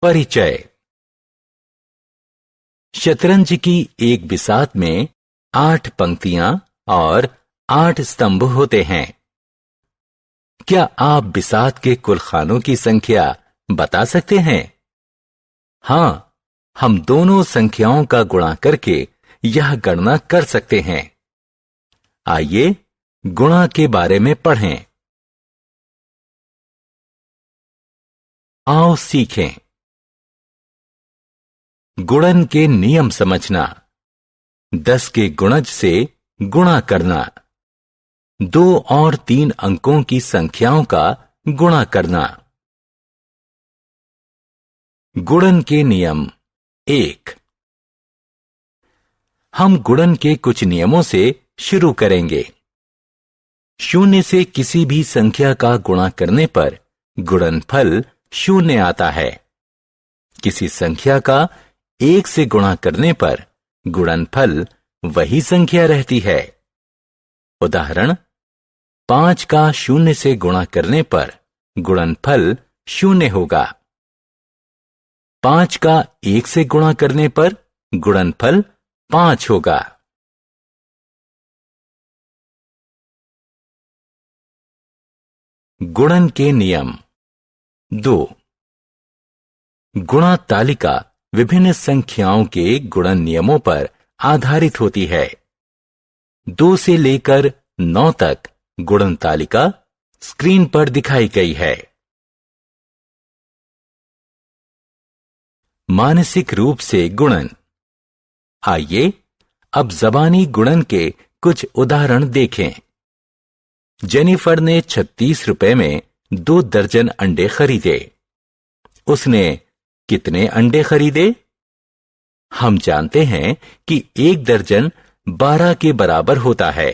परिचय। शतरंज की एक बिसात में 8 पंक्तियां और 8 स्तंभ होते हैं। क्या आप बिसात के कुल खानों की संख्या बता सकते हैं? हां, हम दोनों संख्याओं का गुणा करके यह गणना कर सकते हैं। आइए गुणा के बारे में पढ़ें। आओ सीखें। गुणन के नियम समझना। 10 के गुणज से गुणा करना। 2 और 3 अंकों की संख्याओं का गुणा करना। गुणन के नियम 1। हम गुणन के कुछ नियमों से शुरू करेंगे। 0 से किसी भी संख्या का गुणा करने पर गुणनफल 0 आता है। किसी संख्या का 1 से गुणा करने पर गुणनफल वही संख्या रहती है। उदाहरण, 5 का 0 से गुणा करने पर गुणनफल 0 होगा। 5 का 1 से गुणा करने पर गुणनफल 5 होगा। गुणन के नियम 2। गुणा तालिका विभिन्न संख्याओं के गुणन नियमों पर आधारित होती है। 2 से लेकर 9 तक गुणन तालिका स्क्रीन पर दिखाई गई है। मानसिक रूप से गुणन। आइए अब जबानी गुणन के कुछ उदाहरण देखें। जेनिफर ने 36 रुपए में 2 दर्जन अंडे खरीदे। उसने कितने अंडे खरीदे? हम जानते हैं कि 1 दर्जन 12 के बराबर होता है,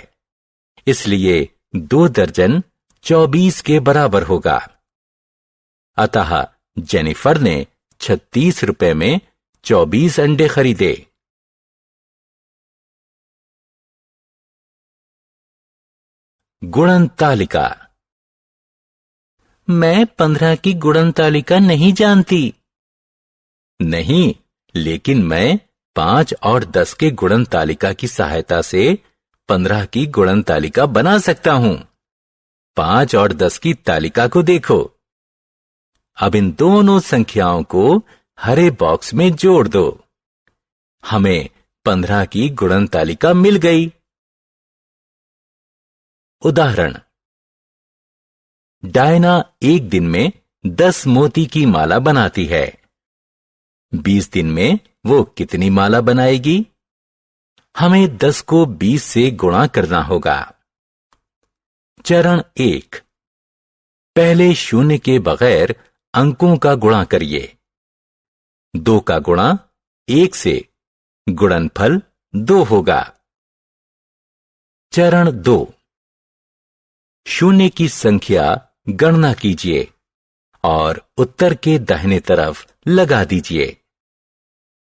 इसलिए 2 दर्जन 24 के बराबर होगा। अतः जेनिफर ने 36 रुपए में 24 अंडे खरीदे। गुणन तालिका। मैं 15 की गुणन तालिका नहीं जानती। नहीं, लेकिन मैं 5 और 10 के गुणन तालिका की सहायता से 15 की गुणन तालिका बना सकता हूं। 5 और 10 की तालिका को देखो। अब इन दोनों संख्याओं को हरे बॉक्स में जोड़ दो। हमें 15 की गुणन तालिका मिल गई। उदाहरण, डायना एक दिन में 10 मोती की माला बनाती है। 20 दिन में वो कितनी माला बनाएगी? हमें 10 को 20 से गुणा करना होगा। चरण 1। पहले 0 के बगैर अंकों का गुणा करिए। 2 का गुणा 1 से, गुणनफल 2 होगा। चरण 2। 0 की संख्या गणना कीजिए और उत्तर के दाहिने तरफ लगा दीजिए।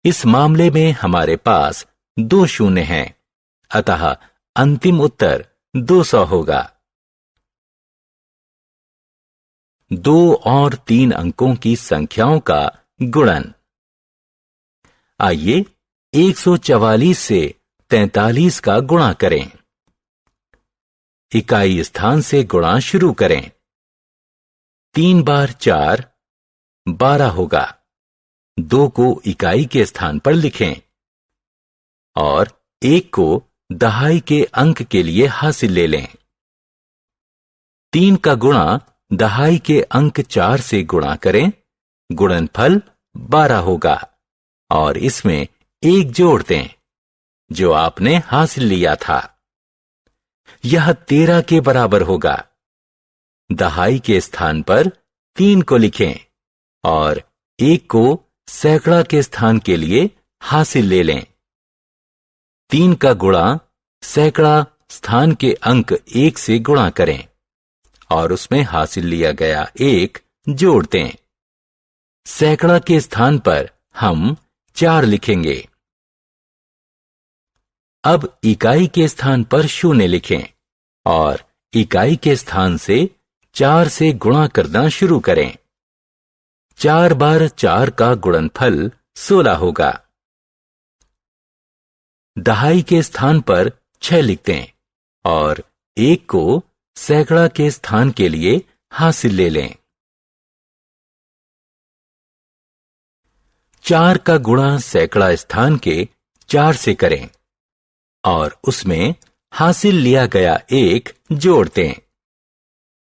इस मामले में हमारे पास 2 0 हैं, अतः अंतिम उत्तर 200 होगा। 2 और 3 अंकों की संख्याओं का गुणन। आइए 144 से 43 का गुणा करें। इकाई स्थान से गुणा शुरू करें। 3 बार 4 12 होगा। 2 को इकाई के स्थान पर लिखें और 1 को दहाई के अंक के लिए हासिल ले लें। 3 का गुणा दहाई के अंक 4 से गुणा करें। गुणनफल 12 होगा और इसमें 1 जोड़ दें जो आपने हासिल लिया था। यह 13 के बराबर होगा। दहाई के स्थान पर 3 को लिखें और 1 को सैकड़ा के स्थान के लिए हासिल ले लें। 3 का गुणा सैकड़ा स्थान के अंक 1 से गुणा करें और उसमें हासिल लिया गया 1 जोड़ दें। सैकड़ा के स्थान पर हम 4 लिखेंगे। अब इकाई के स्थान पर 0 लिखें और इकाई के स्थान से 4 से गुणा करना शुरू करें। 4 बार 4 का गुणनफल 16 होगा। दहाई के स्थान पर 6 लिख दें और 1 को सैकड़ा के स्थान के लिए हासिल ले लें। 4 का गुणा सैकड़ा स्थान के 4 से करें और उसमें हासिल लिया गया 1 जोड़ दें।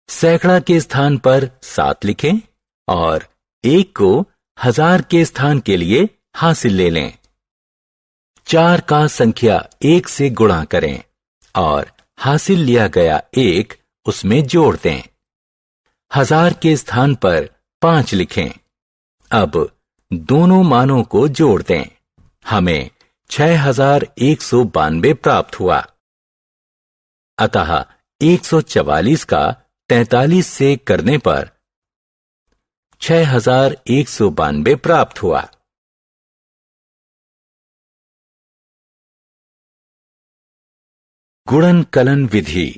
सैकड़ा के स्थान पर 7 लिखें और 1 को 1000 के स्थान के लिए हासिल ले लें। 4 का संख्या 1 से गुणा करें और हासिल लिया गया 1 उसमें जोड़ दें। 1000 के स्थान पर 5 लिखें। अब दोनों मानों को जोड़ दें। हमें 6192 प्राप्त हुआ। अतः 144 का 43 से करने पर 6192 प्राप्त हुआ। गुणन कलन विधि।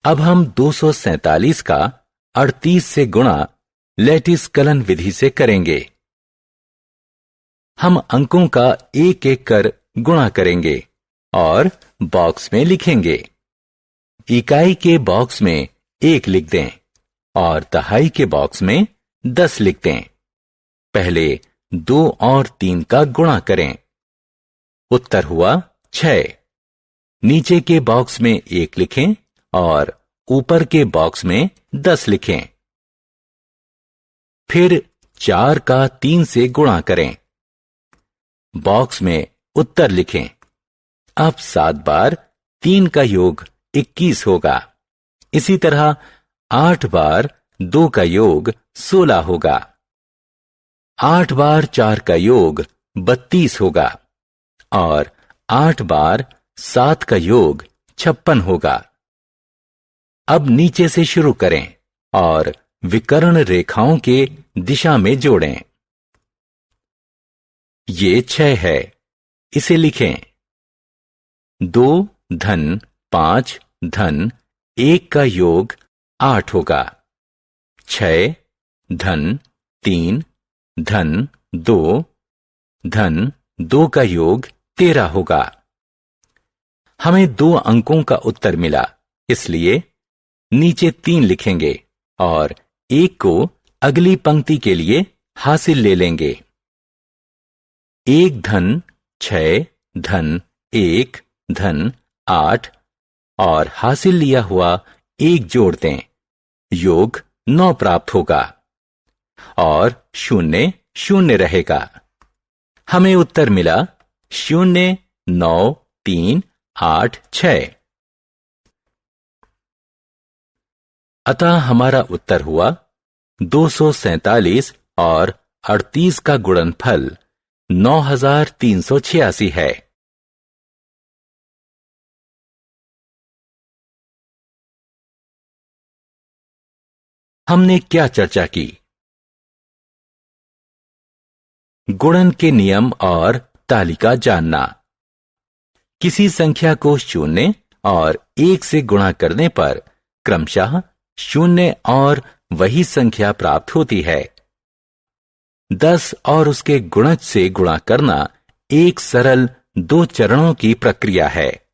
अब हम 247 का 38 से गुणा लैटिस कलन विधि से करेंगे। हम अंकों का एक एक कर गुणा करेंगे और बॉक्स में लिखेंगे। इकाई के बॉक्स में 1 लिख दें और दहाई के बॉक्स में 10 लिख दें। पहले 2 और 3 का गुणा करें। उत्तर हुआ 6। नीचे के बॉक्स में 1 लिखें और ऊपर के बॉक्स में 10 लिखें। फिर 4 का 3 से गुणा करें। बॉक्स में उत्तर लिखें। अब 7 बार 3 का योग 21 होगा। इसी तरह 8 बार 2 का योग 16 होगा। 8 बार 4 का योग 32 होगा और 8 बार 7 का योग 56 होगा। अब नीचे से शुरू करें और विकर्ण रेखाओं के दिशा में जोड़ें। ये 6 है, इसे लिखें। 2 धन 5 धन 1 का योग 8 होगा। 6 धन 3 धन 2 धन 2 का योग 13 होगा। हमें 2 अंकों का उत्तर मिला, इसलिए नीचे 3 लिखेंगे और 1 को अगली पंक्ति के लिए हासिल ले लेंगे। 1 धन 6 धन 1 धन 8 और हासिल लिया हुआ 1 जोड़ दें। योग 9 प्राप्त होगा और 0 0 रहेगा। हमें उत्तर मिला 0 9 3 8 6। अतः हमारा उत्तर हुआ 247 और 38 का गुणनफल 9386 है। हमने क्या चर्चा की? गुणन के नियम और तालिका जानना। किसी संख्या को 0 और 1 से गुणा करने पर क्रमशः 0 और वही संख्या प्राप्त होती है। 10 और उसके गुणज से गुणा करना एक सरल 2 चरणों की प्रक्रिया है।